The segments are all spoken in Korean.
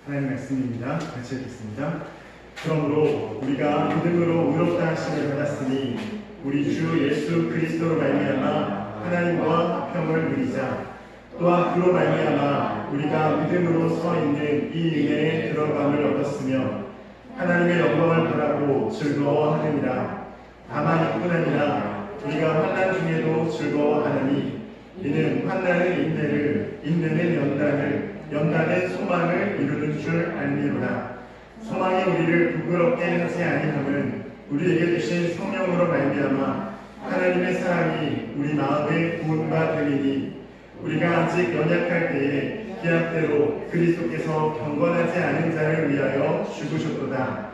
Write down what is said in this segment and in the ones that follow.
하나님 말씀입니다. 같이 읽겠습니다. 그러므로 우리가 믿음으로 의롭다 하심을 받았으니 우리 주 예수 그리스도로 말미암아 하나님과 화평을 누리자. 또한 그로 말미암아 우리가 믿음으로 서 있는 이 은혜에 들어감을 얻었으며 하나님의 영광을 바라고 즐거워하느니라. 다만 이뿐 아니라 우리가 환난 중에도 즐거워하느니 이는 환난은 인내를, 인내는 연단을, 연단은 소망을 이루는 줄 알미로다. 소망이 우리를 부끄럽게 하지 아니함은 우리에게 주신 성령으로 말미암아 하나님의 사랑이 우리 마음에 구원과 되리니 우리가 아직 연약할 때에 기약대로 그리스도께서 경건하지 않은 자를 위하여 죽으셨도다.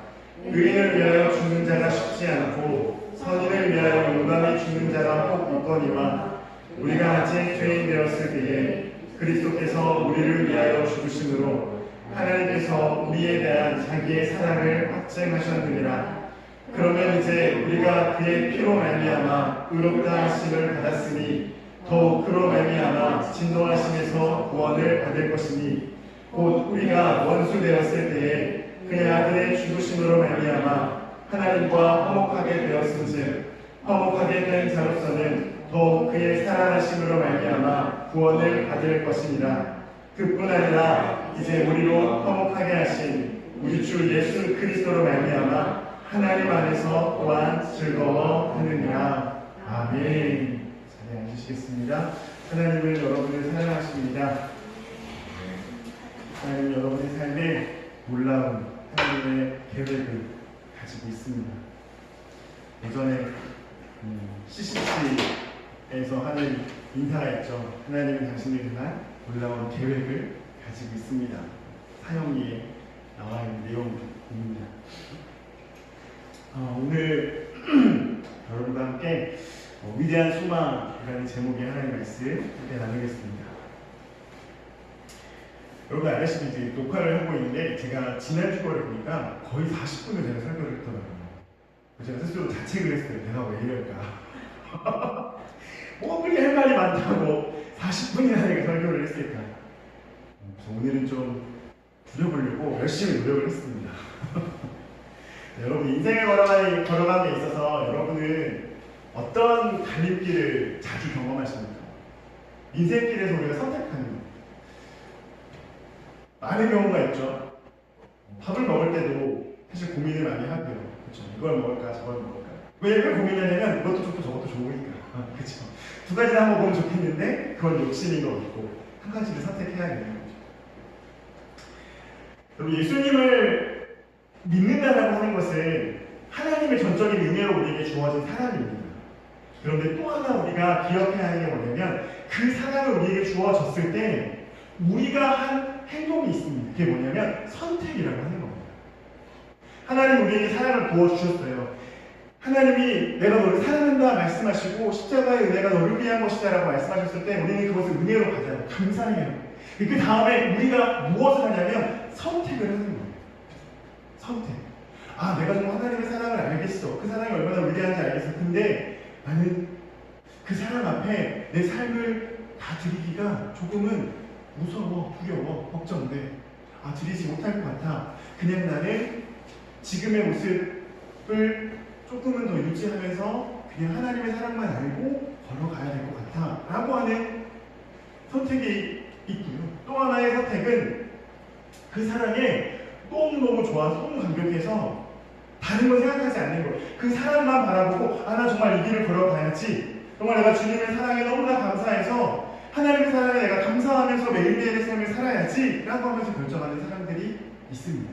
의인을 위하여 죽는 자가 쉽지 않고 선인을 위하여 용감히 죽는 자가 혹 있거니와 우리가 아직 죄인 되었을 때에 그리스도께서 우리를 위하여 죽으심으로 하나님께서 우리에 대한 자기의 사랑을 확증하셨느니라. 그러면 이제 우리가 그의 피로 말미암아 의롭다 하심을 받았으니 더욱 그로 말미암아 진노하심에서 구원을 받을 것이니 곧 우리가 원수 되었을 때에 그의 아들의 죽으심으로 말미암아 하나님과 화목하게 되었은즉 화목하게 된 자로서는 더욱 그의 살아나심으로 말미암아 구원을 받을 것이니라. 그뿐 아니라 이제 우리로 화목하게 하신 우리 주 예수 그리스도로 말미암아 하나님 안에서 또한 즐거워하느니라. 아멘. 자리에 앉으시겠습니다. 하나님은 여러분을 사랑하십니다. 하나님 여러분의 삶에 놀라운 하나님의 계획을 가지고 있습니다. 예전에 CCC에서 하는 인사가 있죠. 하나님은 당신을 향한 놀라운 계획을 가지고 있습니다. 사형리에 나와 있는 내용입니다. 오늘 여러분과 함께 위대한 소망이라는 제목의 하나님의 말씀 함께 나누겠습니다. 여러분 알다시피 녹화를 하고 있는데 제가 지난주 거를 보니까 거의 40분을 제가 설교를 했더라고요. 제가 스스로 자책을 했어요. 내가 왜 이럴까? 뭐 그렇게 할 말이 많다고 40분이나 내가 설교를 했을까? 그래서 오늘은 좀 줄여보려고 열심히 노력을 했습니다. 여러분 인생을 걸어가는 데 있어서 여러분은 어떤 갈림길을 자주 경험하십니까? 인생길에서 우리가 선택하는 것 많은 경우가 있죠. 밥을 먹을 때도 사실 고민을 많이 하고요. 그렇죠? 이걸 먹을까 저걸 먹을까. 왜 고민하냐면 이것도 좋고 저것도 좋으니까. 그렇죠? 두 가지 다 먹으면 좋겠는데 그건 욕심인 것 같고 한 가지를 선택해야 되는 거죠. 여러분 예수님을 믿는다라고 하는 것은 하나님의 전적인 은혜로 우리에게 주어진 사랑입니다. 그런데 또 하나 우리가 기억해야 하는 게 뭐냐면 그 사랑을 우리에게 주어졌을 때 우리가 한 행동이 있습니다. 그게 뭐냐면 선택이라고 하는 겁니다. 하나님 우리에게 사랑을 부어주셨어요. 하나님이 내가 너를 사랑한다 말씀하시고 십자가의 은혜가 너를 위한 것이다 라고 말씀하셨을 때 우리는 그것을 은혜로 받아요. 감사해요. 그 다음에 우리가 무엇을 하냐면 선택을 하는 거예요. 선택. 내가 정말 하나님의 사랑을 알겠어. 그 사랑이 얼마나 위대한지 알겠어. 근데 나는 그 사랑 앞에 내 삶을 다 드리기가 조금은 무서워, 두려워, 걱정돼. 드리지 못할 것 같아. 그냥 나는 지금의 모습을 조금은 더 유지하면서 그냥 하나님의 사랑만 알고 걸어가야 될 것 같아 라고 하는 선택이 있고요. 또 하나의 선택은 그 사랑에 너무너무 좋아서 너무 감격해서 다른 걸 생각하지 않는 거예요. 그 사랑만 바라보고 나 정말 이 길을 걸어가야지. 정말 내가 주님의 사랑에 너무나 감사해서 하나님의 사랑에 내가 감사하면서 매일매일의 삶을 살아야지 라고 하면서 결정하는 사람들이 있습니다.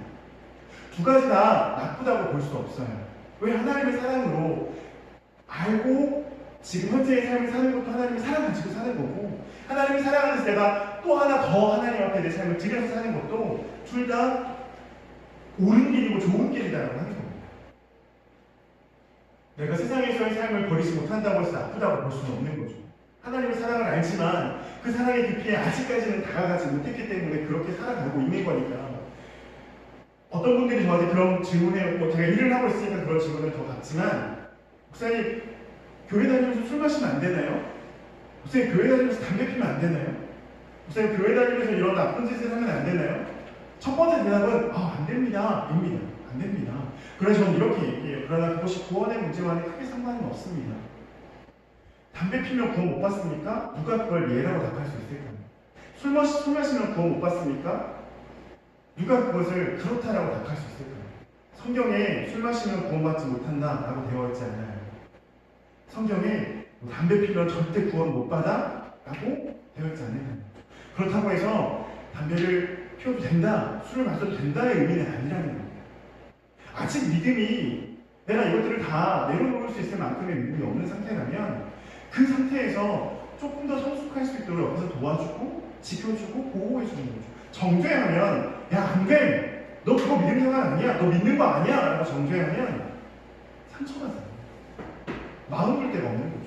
두 가지 다 나쁘다고 볼 수 없어요. 왜? 하나님의 사랑으로 알고 지금 현재의 삶을 사는 것도 하나님의 사랑 가지고 사는 거고 하나님의 사랑 안에서 내가 또 하나 더 하나님 앞에 내 삶을 드려서 사는 것도 둘 다 옳은 길이고 좋은 길이다라고 하는 겁니다. 내가 세상에서의 삶을 버리지 못한다고 해서 나쁘다고 볼 수는 없는 거죠. 하나님의 사랑을 알지만 그 사랑의 깊이에 아직까지는 다가가지 못했기 때문에 그렇게 살아가고 있는 거니까. 어떤 분들이 저한테 그런 질문을 제가 일을 하고 있으니까 그런 질문을 더 받지만 목사님 교회 다니면서 술 마시면 안 되나요? 목사님 교회 다니면서 담배 피면 안 되나요? 목사님 교회 다니면서 이런 나쁜 짓을 하면 안 되나요? 첫 번째 대답은 안 됩니다. 입니다. 안 됩니다. 그래서 저는 이렇게 얘기해요. 그러나 그것이 구원의 문제와는 크게 상관은 없습니다. 담배 피면 구원 못 받습니까? 누가 그걸 예라고 답할 수 있을까요? 술 마시면 구원 못 받습니까? 누가 그것을 그렇다라고 답할 수 있을까요? 성경에 술 마시면 구원받지 못한다라고 되어 있지 않아요. 성경에 담배 피면 절대 구원 못 받아? 라고 되어 있지 않아요. 그렇다고 해서 담배를 피워도 된다, 술을 마셔도 된다의 의미는 아니라는 겁니다. 아직 믿음이 내가 이것들을 다 내려놓을 수 있을 만큼의 믿음이 없는 상태라면 그 상태에서 조금 더 성숙할 수 있도록 옆에서 도와주고 지켜주고 보호해주는 거죠. 정죄하면 야 안 돼! 너 그거 믿음 생활 아니야? 너 믿는 거 아니야? 라고 정죄하면 상처가 나요. 마음 볼 데가 없는 거죠.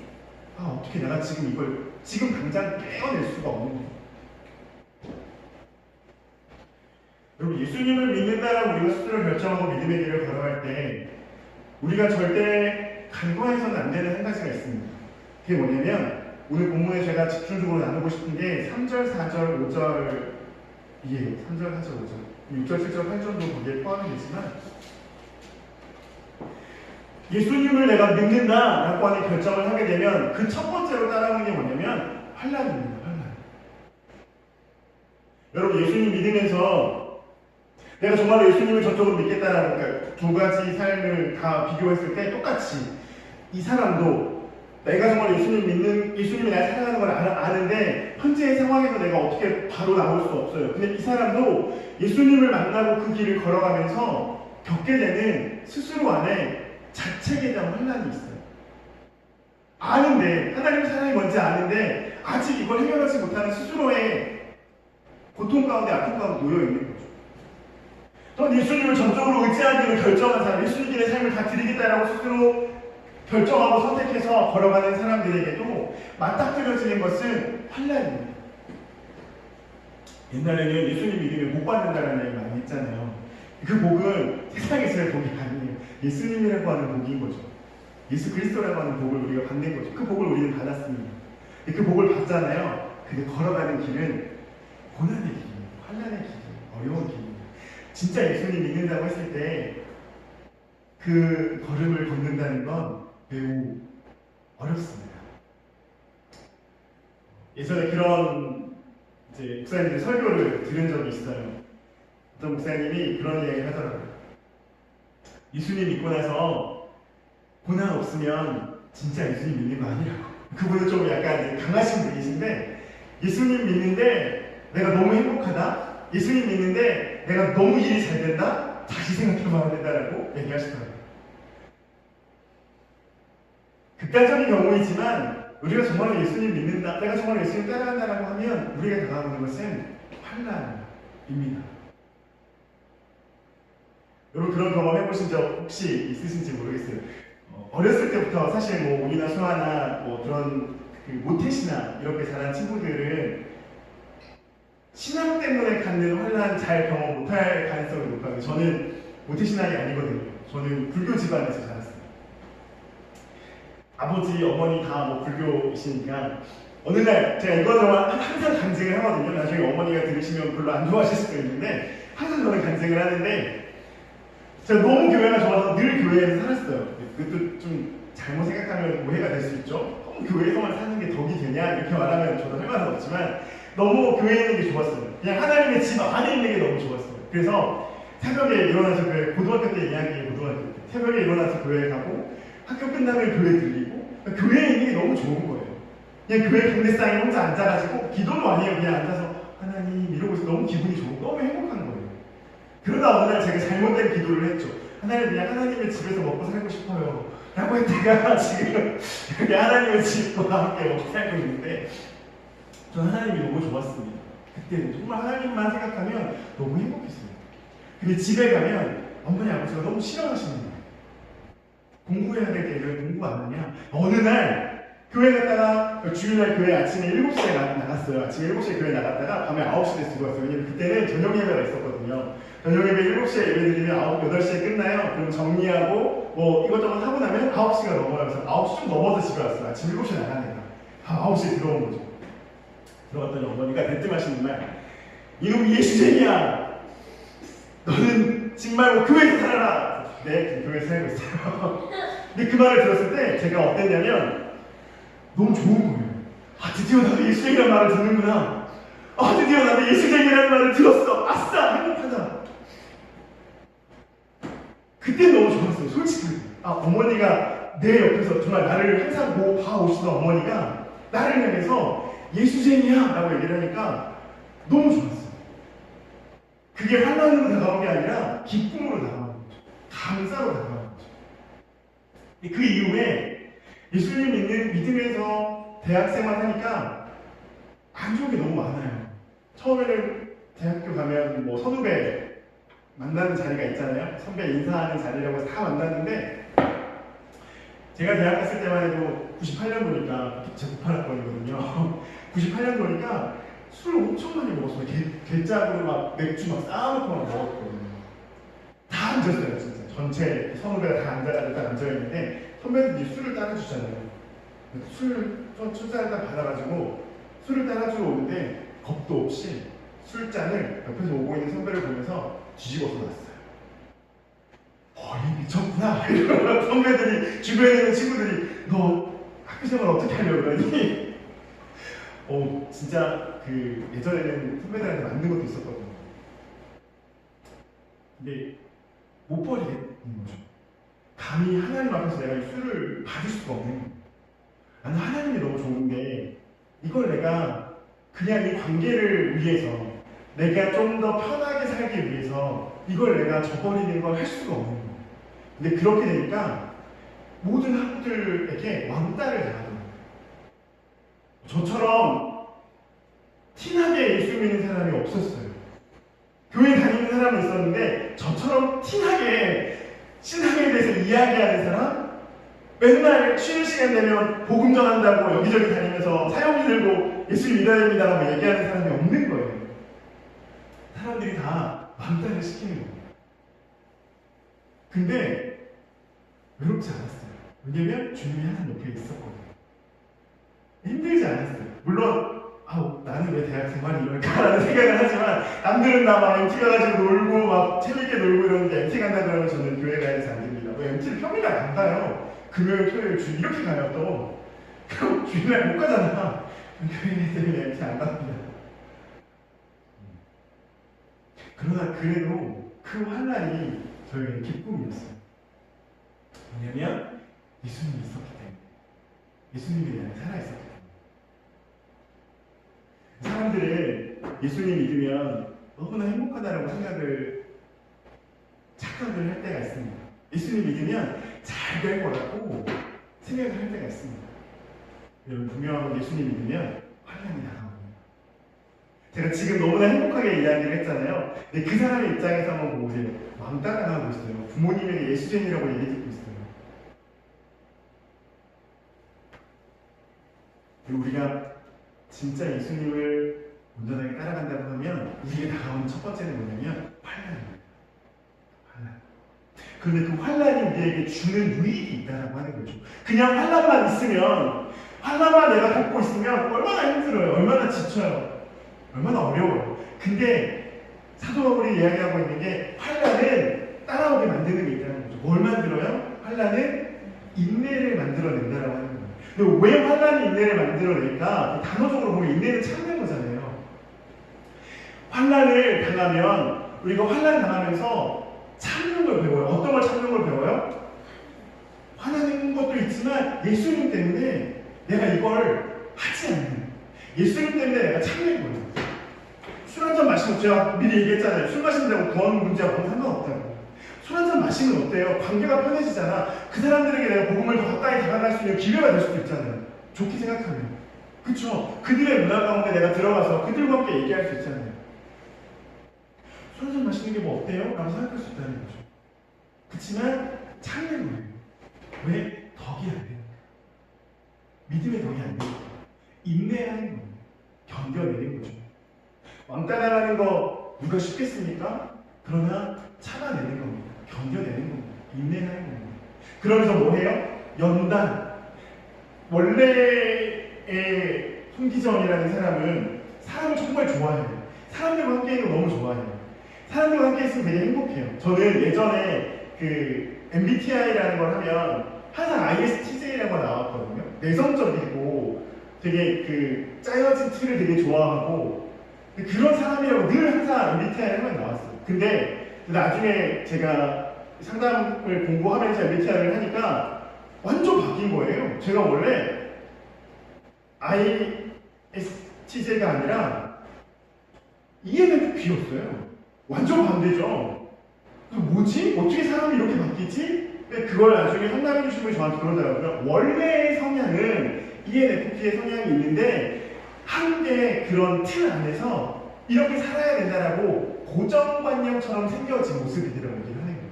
어떻게 내가 지금 이걸 지금 당장 깨어낼 수가 없는 거죠. 여러분, 예수님을 믿는다라고 우리가 스스로 결정하고 믿음의 길을 걸어갈 때 우리가 절대 간과해서는 안 되는 한 가지가 있습니다. 그게 뭐냐면 오늘 본문에 제가 집중적으로 나누고 싶은 게 3절, 4절, 5절이에요. 3절, 4절, 5절 6절, 7절, 8절도 거기에 포함이 되지만 예수님을 내가 믿는다라고 하는 결정을 하게 되면 그 첫 번째로 따라오는 게 뭐냐면 환난입니다. 환난. 여러분, 예수님 믿으면서 내가 정말로 예수님을 전적으로 믿겠다라고, 그러니까 두 가지 삶을 다 비교했을 때 똑같이 이 사람도 내가 정말 예수님이 날 사랑하는 걸 아는데 현재의 상황에서 내가 어떻게 바로 나올 수 없어요. 근데 이 사람도 예수님을 만나고 그 길을 걸어가면서 겪게 되는 스스로 안에 자책에 대한 환난이 있어요. 아는데, 하나님 사랑이 뭔지 아는데 아직 이걸 해결하지 못하는 스스로의 고통 가운데 아픔 가운데 놓여 있는 거죠. 또 예수님을 전적으로 의지하기로 결정한 사람, 예수님의 삶을 다 드리겠다라고 스스로 결정하고 선택해서 걸어가는 사람들에게도 맞닥뜨려지는 것은 환난입니다. 옛날에는 예수님 믿으면 복 받는다는 얘기 많이 했잖아요. 그 복은 세상에서의 복이 아니에요. 예수님이라고 하는 복인 거죠. 예수 그리스도라고 하는 복을 우리가 받는 거죠. 그 복을 우리는 받았습니다. 그 복을 받잖아요. 근데 걸어가는 길은 고난의 길입니다. 환난의 길이에요. 어려운 길입니다. 진짜 예수님 믿는다고 했을 때 그 걸음을 걷는다는 건 매우 어렵습니다. 예전에 그런 목사님들 설교를 들은 적이 있어요. 어떤 목사님이 그런 이야기를 하더라고요. 예수님 믿고 나서 고난 없으면 진짜 예수님 믿는 거 아니라고. 그분은 좀 약간 강하신 분이신데 예수님 믿는데 내가 너무 행복하다? 예수님 믿는데 내가 너무 일이 잘 된다? 다시 생각해봐야 된다라고 얘기하시더라고요. 극단적인 경우이지만 우리가 정말로 예수님 믿는다, 내가 정말로 예수님 따라간다라고 하면 우리가 당하는 것은 환난입니다. 여러분, 그런 경험 해보신 적 혹시 있으신지 모르겠어요. 어렸을 때부터 사실 뭐 우리나 수아나 뭐 그런 모태신앙 이렇게 자란 친구들은 신앙 때문에 갖는 환난 잘 경험 못할 가능성이 높아요. 저는 모태신앙이 아니거든요. 저는 불교 집안에서 자랐어요. 아버지, 어머니 다 뭐 불교이시니까 어느 날 제가 이거는 항상 간증을 하거든요. 나중에 어머니가 들으시면 별로 안 좋아하실 수도 있는데 항상 저는 간증을 하는데 제가 너무 교회가 좋아서 늘 교회에서 살았어요. 그것도 좀 잘못 생각하면 오해가 될 수 있죠. 교회에서만 사는 게 덕이 되냐 이렇게 말하면 저도 할 말은 없지만 너무 교회에 있는 게 좋았어요. 그냥 하나님의 집 안에 있는 게 너무 좋았어요. 그래서 새벽에 일어나서 고등학교 때 이야기예요. 고등학교 때 새벽에 일어나서 교회에 가고 학교 끝나면 교회 들리고 교회에 있는 게 너무 좋은 거예요. 그냥 교회 강대상에 혼자 앉아가지고 기도도 아니에요. 그냥 앉아서 하나님 이러고 있어. 너무 기분이 좋고 너무 행복한 거예요. 그러다 어느 날 제가 잘못된 기도를 했죠. 하나님, 그냥 하나님의 집에서 먹고 살고 싶어요 라고 했다가 지금 여기 하나님의 집과 함께 먹고 살고 있는데 저는 하나님이 너무 좋았습니다. 그때는 정말 하나님만 생각하면 너무 행복했습니다. 근데 집에 가면 어머니 아버지가 너무 싫어하시는 거예요. 공부해야 될 때 왜 공부 안 하냐. 어느 날 교회 갔다가 주일날 교회 아침에 7시에 나갔어요. 아침에 7시에 교회 나갔다가 밤에 9시에 들어왔어요. 왜냐면 그때는 저녁 예배가 있었거든요. 저녁 예배 7시에 예배 드리면 8시에 끝나요. 그럼 정리하고 뭐 이것저것 하고 나면 9시가 넘어요. 그래서 9시 좀 넘어서 집에 왔어요. 아침 7시에 나가니까 9시에 들어온 거죠. 들어갔더니 어머니가 대뜸하시는 말, 이놈 예수쟁이야, 너는 정말 교회에서 살아라. 네, 지금 교회에서 살고 있어요. 근데 그 말을 들었을 때 제가 어땠냐면 너무 좋은 거예요. 아, 드디어 나도 예수쟁이라는 말을 듣는구나. 아, 드디어 나도 예수쟁이라는 말을 들었어. 아싸, 행복하다. 그때 너무 좋았어요, 솔직히. 아, 어머니가 내 옆에서 정말 나를 항상 봐오시던 어머니가 나를 향해서 예수쟁이야 라고 얘기를 하니까 너무 좋았어요. 그게 환난으로 다가온 게 아니라 기쁨으로 다가온 거죠. 감사로 다가온 거죠. 그 이후에 예수님 믿으면서 대학생활 하니까 안 좋은 게 너무 많아요. 처음에는 대학교 가면 뭐 선후배 만나는 자리가 있잖아요. 선배 인사하는 자리라고 해서 다 만났는데 제가 대학 갔을 때만 해도 98년도니까 제 98학번이거든요. 98년도니까 술 엄청 많이 먹었어요. 개짝으로 막 맥주 막 쌓아놓고 막 먹었거든요. 다 앉았어요, 진짜. 전체 선후배가 다 앉아있는데 선배들이 술을 따라주잖아요. 술잔을 딱 받아가지고 술을 따라주러 오는데 겁도 없이 술잔을 옆에서 오고 있는 선배를 보면서 뒤집어서 놨어요. 이 미쳤구나. 선배들이, 주변에 있는 친구들이 너 학교 생활 어떻게 하려고 그러니? 진짜 그 예전에는 선배들한테 맞는 것도 있었거든요. 근데 못 버리겠는 거죠. 감히 하나님 앞에서 내가 이 술을 받을 수가 없는 거예요. 나는 하나님이 너무 좋은데 이걸 내가 그냥 이 관계를 위해서 내가 좀 더 편하게 살기 위해서 이걸 내가 저버리는 걸 할 수가 없는 거예요. 근데 그렇게 되니까 모든 학우들에게 왕따를 당하더라고요. 저처럼 티나게 예수 믿는 사람이 없었어요. 교회 다니는 사람은 있었는데 저처럼 티나게 신앙에 대해서 이야기하는 사람? 맨날 쉬는 시간 되면 복음 전한다고 여기저기 다니면서 사용기 들고 예수 믿어야 됩니다라고 얘기하는 사람이 없는 거예요. 사람들이 다 왕따를 시키는 거예요. 근데 외롭지 않았어요. 왜냐면 주님이 항상 옆에 있었거든요. 힘들지 않았어요. 물론 나는 왜 대학 생활이 이럴까라는 생각을 하지만 남들은 다 막 MT 가가지고 놀고 막 재밌게 놀고 이러는데 MT 간다 그러면 저는 교회 가야 돼서 안 됩니다. 왜 MT를 평일에 안 가요? 금요일, 토요일, 주일 이렇게 가요 또. 그럼 주일날 못 가잖아. 교회 때문에 MT 안 갑니다. 그러나 그래도 그 환난이 저에게는 기쁨이었어요. 왜냐면 예수님이 있었기 때문에. 예수님이 내 안에 살아있었기 때문에. 사람들은 예수님 믿으면 너무나 행복하다라고 착각을 할 때가 있습니다. 예수님 믿으면 잘 될 거라고 생각을 할 때가 있습니다. 여러분 분명하고 예수님 믿으면 환난이 다가옵니다. 제가 지금 너무나 행복하게 이야기를 했잖아요. 근데 그 사람의 입장에서 한번 보세요. 왕따가 나고 있어요. 부모님에게 예수쟁이라고 얘기 듣고 있어요. 그리고 우리가 진짜 예수님을 온전하게 따라간다고 하면 우리에게 다가오는 첫 번째는 뭐냐면 환난입니다. 환난. 그런데 그 환난이 우리에게 주는 유익이 있다고 하는 거죠. 그냥 환난만 있으면, 환난만 내가 겪고 있으면 얼마나 힘들어요. 얼마나 지쳐요. 얼마나 어려워요. 근데 사도 바울이 이야기하고 있는 게 환난은 따라오게 만드는 게 있다는 거죠. 뭘 만들어요? 환난은 인내를 만들어낸다라고 하는 거예요. 근데 왜 환난이 인내를 만들어낼까? 단어적으로 보면 인내는 참는 거잖아요. 환난을 당하면 우리가 환난 당하면서 참는 걸 배워요. 어떤 걸 참는 걸 배워요? 화나는 것도 있지만 예수님 때문에 내가 이걸 하지 않는, 예수님 때문에 내가 참는 거예요. 술 한잔 마시면, 제가 미리 얘기했잖아요. 술 마신다고 구원 문제하고 상관없다고. 술 한잔 마시면 어때요? 관계가 편해지잖아. 그 사람들에게 내가 복음을 더 가까이 다가갈 수 있는 기회가 될 수도 있잖아요. 좋게 생각하면. 그쵸? 그들의 문화 가운데 내가 들어가서 그들과 함께 얘기할 수 있잖아요. 술 한잔 마시는 게 뭐 어때요? 라고 생각할 수 있다는 거죠. 그렇지만 참는 거예요. 왜? 덕이 안 되니까. 믿음의 덕이 안 되니까. 인내하는 거예요. 견뎌내는 거죠. 왕따 나가는 거 누가 쉽겠습니까? 그러나 참아내는 겁니다. 견뎌내는 겁니다. 인내하는 겁니다. 그러면서 뭐 해요? 연단. 원래의 손기정이라는 사람은 사람을 정말 좋아해요. 사람들과 함께 있는 거 너무 좋아해요. 사람들과 함께 있으면 되게 행복해요. 저는 예전에 그 MBTI라는 걸 하면 항상 ISTJ라고 나왔거든요. 내성적이고 되게 그 짜여진 틀을 되게 좋아하고 그런 사람이라고 늘 항상 MBTI를 하면 나왔어요. 근데 나중에 제가 상담을 공부하면서 MBTI를 하니까 완전 바뀐 거예요. 제가 원래 ISTJ가 아니라 ENFP였어요. 완전 반대죠. 뭐지? 어떻게 사람이 이렇게 바뀌지? 그걸 나중에 상담해 주신 분이 저한테 그러더라고요. 원래의 성향은 ENFP의 성향이 있는데 한계 그런 틀 안에서 이렇게 살아야 된다라고 고정관념처럼 생겨진 모습이더라고요. 얘기를 하는 거예요.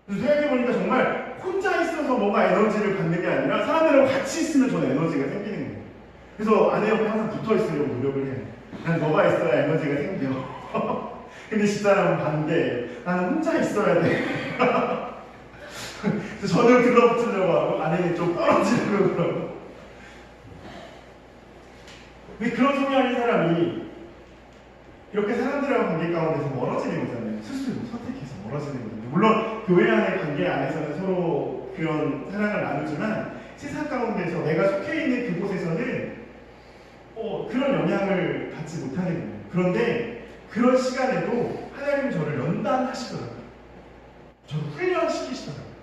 그래서 생각해보니까 정말 혼자 있어서 뭔가 에너지를 받는 게 아니라 사람들하고 같이 있으면 저는 에너지가 생기는 거예요. 그래서 아내 옆에 항상 붙어 있으려고 노력을 해요. 난 너가 있어야 에너지가 생겨. 근데 집사람은 반대. 나는 혼자 있어야 돼. 그래서 저를 들러붙으려고 하고 아내는 좀 떨어지려고 그러고. 왜 그런 성향인 사람이 이렇게 사람들하고 관계 가운데서 멀어지는 거잖아요. 스스로 선택해서 멀어지는 거잖아요. 물론 교회 안의 관계 안에서는 서로 그런 사랑을 나누지만 세상 가운데서 내가 속해 있는 그곳에서는 그런 영향을 받지 못하는 거예요. 그런데 그런 시간에도 하나님은 저를 연단하시더라고요. 저를 훈련시키시더라고요.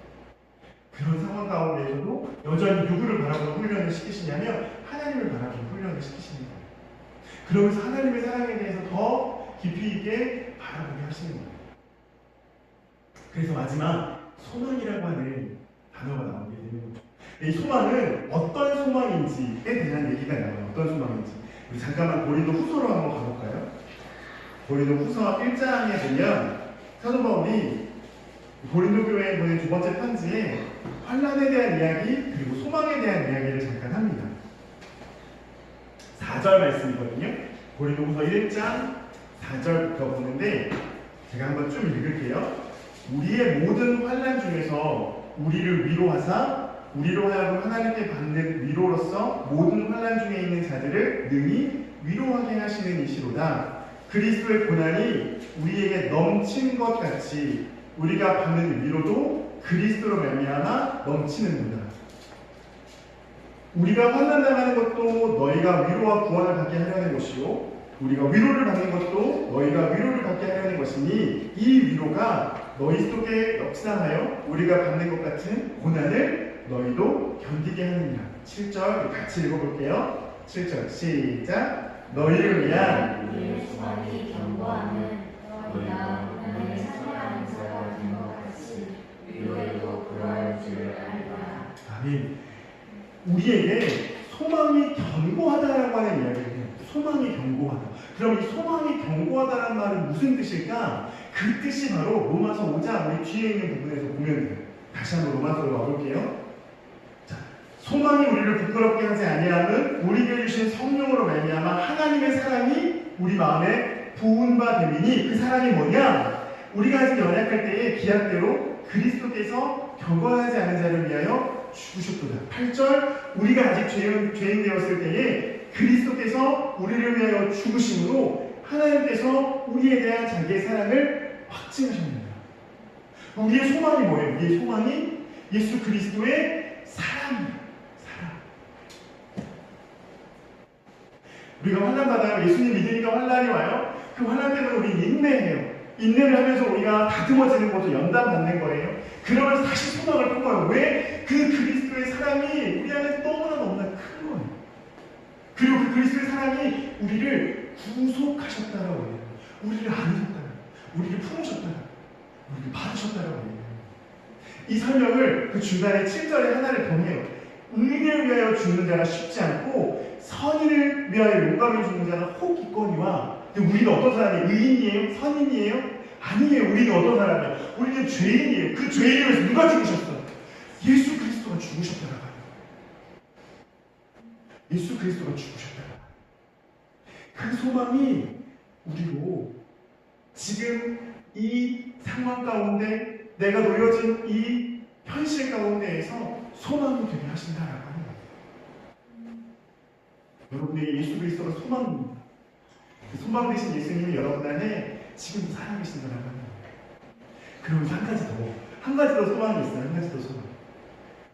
그런 상황 가운데서도 여전히 누구를 바라보는 훈련을 시키시냐면 하나님을 바라보는 훈련을 시키시는 거예요. 그러면서 하나님의 사랑에 대해서 더 깊이 있게 바라보게 하시는 거예요. 그래서 마지막 소망이라고 하는 단어가 나오게 되는 거죠. 이 소망은 어떤 소망인지에 대한 얘기가 나와요. 어떤 소망인지. 우리 잠깐만 고린도 후서로 한번 가볼까요? 고린도 후서 1장에 보면 사도 바울이 고린도 교회에 보낸 두 번째 편지에 환난에 대한 이야기 그리고 소망에 대한 이야기를 잠깐 합니다. 4절 말씀이거든요. 고린도 후서 1장 4절부터 보는데 제가 한번 좀 읽을게요. 우리의 모든 환난 중에서 우리를 위로하사 우리로 하여금 하나님께 받는 위로로서 모든 환난 중에 있는 자들을 능히 위로하게 하시는 이시로다. 그리스도의 고난이 우리에게 넘친 것 같이 우리가 받는 위로도 그리스도로 말미암아 넘치는구나. 우리가 환난당하는 것도 너희가 위로와 구원을 받게 하려는 것이요 우리가 위로를 받는 것도 너희가 위로를 받게 하려는 것이니 이 위로가 너희 속에 넘치나하여 우리가 받는 것 같은 고난을 너희도 견디게 하느니라. 7절 같이 읽어볼게요. 7절 시작. 너희를 위한 우리의 소망이 견고하는 너희가 고난에 참여하는 자가 된 것 같이 위로에도 그러할 줄 알거라. 아멘. 우리에게 소망이 견고하다라고 하는 이야기를 해요. 소망이 견고하다. 그럼 이 소망이 견고하다는 말은 무슨 뜻일까? 그 뜻이 바로 로마서 5장 우리 뒤에 있는 부분에서 보면 돼요. 다시 한번 로마서로 와볼게요. 자, 소망이 우리를 부끄럽게 하지 아니함은 우리에게 주신 성령으로 말미암아 하나님의 사랑이 우리 마음에 부은 바 됨이니 그 사랑이 뭐냐? 우리가 아직 연약할 때에 기약대로 그리스도께서 경건하지 않은 자를 위하여 죽으셨도다. 8절 우리가 아직 죄인 되었을 때에 그리스도께서 우리를 위하여 죽으심으로 하나님께서 우리에 대한 자기의 사랑을 확증하셨습니다. 우리의 소망이 뭐예요? 우리의 소망이 예수 그리스도의 사랑이에요. 사랑. 우리가 환난받아요. 예수님 믿으니까 환난이 와요. 그 환난 때문에 우리 인내해요. 인내를 하면서 우리가 다듬어지는 것도 연단받는 거예요. 그러면서 다시 소망을 품어요. 왜? 그 그리스도의 사랑이 우리 안에 너무나 큰 거예요. 그리고 그 그리스도의 사랑이 우리를 구속하셨다라고 해요. 우리를 안으셨다라고 우리를 품으셨다라고 우리를 받으셨다라고 해요. 이 설명을 그 중간에 7절에 하나를 더 해요. 의인을 위하여 죽는 자가 쉽지 않고 선인을 위하여 용감히 죽는 자는 혹 있거니와. 근데 우리는 어떤 사람이에요? 의인이에요? 선인이에요? 아니에요. 우리는 어떤 사람이에요? 우리는 죄인이에요. 그 죄인을 위해서 누가 죽으셨어요? 예수 그리스도가 죽으셨다라고 해요. 예수 그리스도가 죽으셨다라고 해요. 그 소망이 우리로 지금 이 상황 가운데 내가 놓여진 이 현실 가운데에서 소망이 되게 하신다라고 하는 거예요. 여러분에게 예수 그리스도가 소망입니다. 그 소망 되신 예수님이 여러분 안에 지금도 살아계신다는 하나님. 그러면서 한 가지 더 소망이 있어요. 한 가지 더 소망.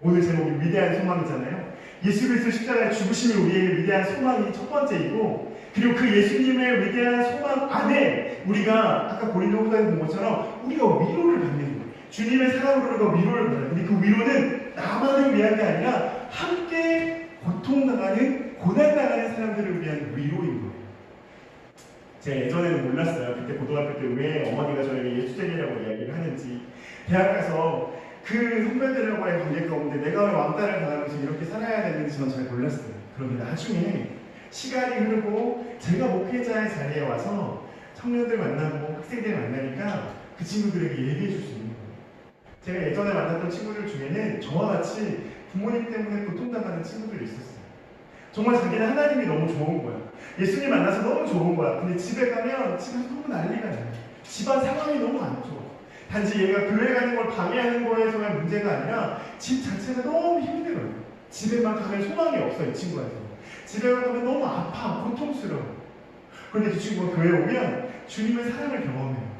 오늘 제목이 위대한 소망이잖아요. 예수 그리스도 십자가의 죽으심이 우리의 위대한 소망이 첫 번째이고, 그리고 그 예수님의 위대한 소망 안에 우리가 아까 고린도후서에 본 것처럼 우리가 위로를 받는 거예요. 주님의 사랑으로 우리가 위로를 받아요. 근데 그 위로는 나만을 위한 게 아니라 함께 고통당하는, 고난당하는 사람들을 위한 위로인 거예요. 제가 예전에는 몰랐어요. 그때 고등학교 때 왜 어머니가 저에게 예수쟁이라고 이야기를 하는지. 대학 가서 그 선배들과의 관계 가운데 내가 왜 왕따를 당하면서 이렇게 살아야 되는지 전 잘 몰랐어요. 그런데 나중에 시간이 흐르고 제가 목회자의 자리에 와서 청년들 만나고 학생들 만나니까 그 친구들에게 얘기해 줄 수 있는 거예요. 제가 예전에 만났던 친구들 중에는 저와 같이 부모님 때문에 고통당하는 친구들이 있었어요. 정말 자기는 하나님이 너무 좋은 거야. 예수님 만나서 너무 좋은 거야. 근데 집에 가면 집에서 너무 난리가 나요. 집안 상황이 너무 안 좋아. 단지 얘가 교회 가는 걸 방해하는 거에서만 문제가 아니라 집 자체가 너무 힘들어요. 집에만 가면 소망이 없어요. 이 친구한테. 집에 가면 너무 아파, 고통스러워. 그런데 그 친구가 교회에 오면 주님의 사랑을 경험해요.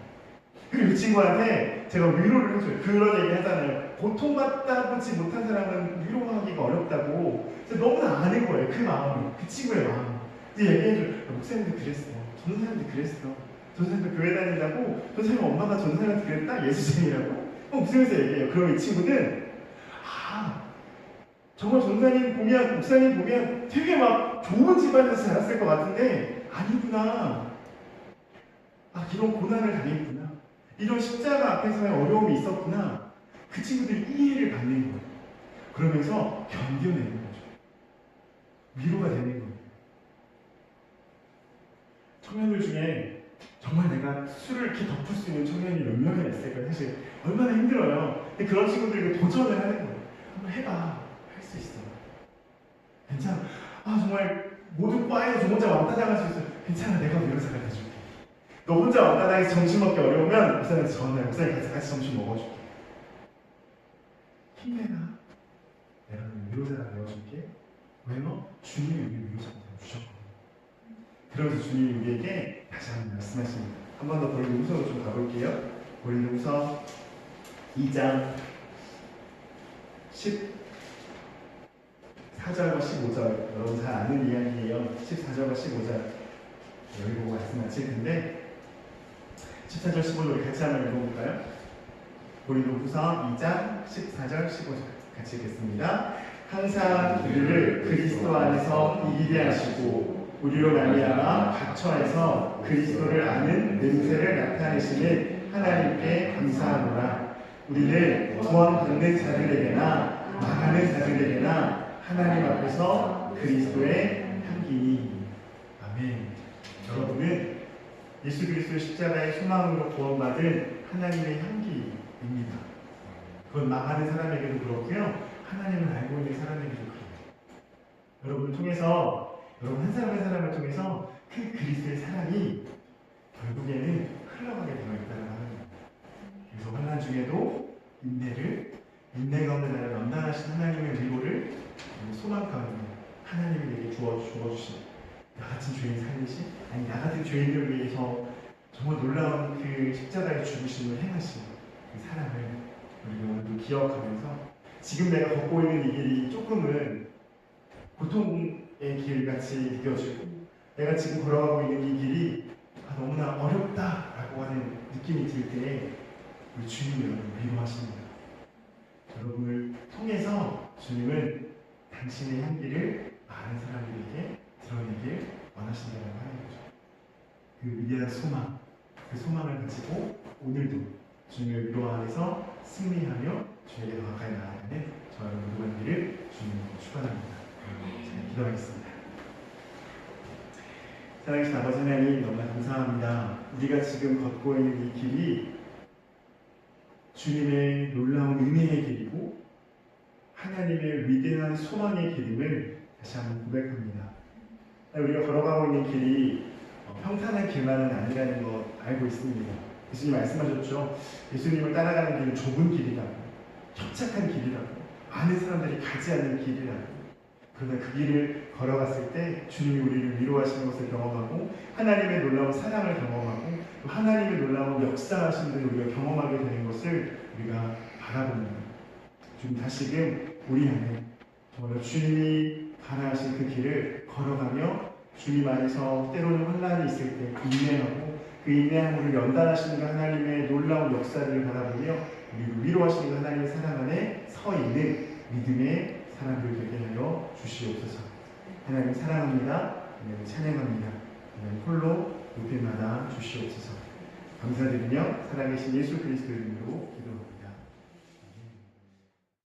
그리고 그 친구한테 제가 위로를 해줘요. 그런 얘기 하잖아요. 고통받다보지 못한 사람은 위로하기가 어렵다고. 너무나 아는 거예요. 그 마음이, 그 친구의 마음. 이제 얘기해줘요. 목사님도 그랬어. 전도사님도 그랬어. 전도사님도 교회 다닌다고. 전도사님 엄마가 전도사님한테 그랬다? 예수쟁이라고? 웃으면서 얘기해요. 그럼 이 친구는 정말 전도사님 보면, 목사님 보면 되게 막 좋은 집안에서 자랐을 것 같은데 아니구나. 이런 고난을 당했구나. 이런 십자가 앞에서의 어려움이 있었구나. 그 친구들이 이해를 받는 거예요. 그러면서 견뎌내는 거죠. 위로가 되는 거예요. 청년들 중에 정말 내가 술을 이렇게 덮을 수 있는 청년이 몇 명이나 있을까요? 사실 얼마나 힘들어요. 근데 그런 친구들에게 도전을 하는 거예요. 한번 해봐. 할 수 있어. 괜찮아. 정말 모든 과에서 저 혼자 왕따 당할 수 있어. 괜찮아. 내가 위로사 가르쳐줄게. 너 혼자 왕따 당해서 점심 먹기 어려우면 목사님한테 전화해. 목사님 같이 점심 먹어줄게. 힘내라. 내가 위로사가 되어줄게. 왜요? 주님이 우리 위로사가 되어주셨거든요. 그러면서 주님이 우리에게 다시 한번 말씀하십니다. 한 번 더 고린도후서로 좀 가볼게요. 고린도후서 2장 14절과 15절. 여러분 잘 아는 이야기예요. 14절과 15절. 여기 보고 말씀하실 텐데 14절 15절 우리 같이 한번 읽어볼까요? 고린도후서 2장 14절 15절 같이 읽겠습니다. 항상 우리를 그리스도 안에서 이기게 하시고 우리로 말미암아 각처에서 그리스도를 아는 냄새를 나타내시는 하나님께 감사하노라. 우리는 구원받는 자들에게나 망하는 자들에게나 하나님 앞에서 그리스도의 향기니. 아멘. 여러분은 예수 그리스도의 십자가의 소망으로 구원받은 하나님의 향기입니다. 그건 망하는 사람에게도 그렇고요. 하나님을 알고 있는 사람에게도 그래요. 여러분을 통해서, 여러분 한 사람 한 사람을 통해서 그 그리스도의 사랑이 결국에는 흘러가게 되어 있다는 하나님. 그래서 환난 중에도 인내 가운데 나를 연단하신 하나님의 위로를 소망 가운데 하나님이 내게 주어주신 나 같은 죄인 살리시, 아니 나 같은 죄인을 위해서 정말 놀라운 그 십자가의 죽으심을 행하신 그 사랑을 우리가 오늘도 기억하면서 지금 내가 걷고 있는 이 길이 조금은 고통의 길같이 느껴지고 내가 지금 걸어가고 있는 이 길이 너무나 어렵다라고 하는 느낌이 들 때 우리 주님이 여러분을 위로하십니다. 여러분을 통해서 주님은 당신의 향기를 많은 사람들에게 드러내길 원하신다고 하는 거죠. 그 위대한 소망, 그 소망을 가지고 오늘도 주님의 위로 안에서 승리하며 주님에게 더 가까이 나아가는 저 여러분 모두가 되기를 주님으로 축원합니다. 자, 기도하겠습니다. 사랑하신 아버지 하나님 너무나 감사합니다. 우리가 지금 걷고 있는 이 길이 주님의 놀라운 은혜의 길이고 하나님의 위대한 소망의 길임을 다시 한번 고백합니다. 우리가 걸어가고 있는 길이 평탄한 길만은 아니라는 것 알고 있습니다. 예수님 말씀하셨죠. 예수님을 따라가는 길은 좁은 길이라고, 협착한 길이라고, 많은 사람들이 가지 않는 길이라고. 그러나 그 길을 걸어갔을 때 주님이 우리를 위로하시는 것을 경험하고 하나님의 놀라운 사랑을 경험하고 또 하나님의 놀라운 역사하심을 우리가 경험하게 되는 것을 우리가 바라봅니다. 주님 다시금 우리 안에 정말 주님이 가라하신 그 길을 걸어가며 주님 안에서 때로는 환난이 있을 때 인내하고 그 인내함을 연단하시는 그 하나님의 놀라운 역사를 바라보며 우리를 위로하시는 그 하나님의 사랑 안에 서 있는 믿음의 사람들 되게 하여 주시옵소서. 하나님 사랑합니다. 하나님 찬양합니다. 하나님 홀로 높임마다 주시옵소서. 감사드리며 살아계신 예수 그리스도의 이름으로 기도합니다.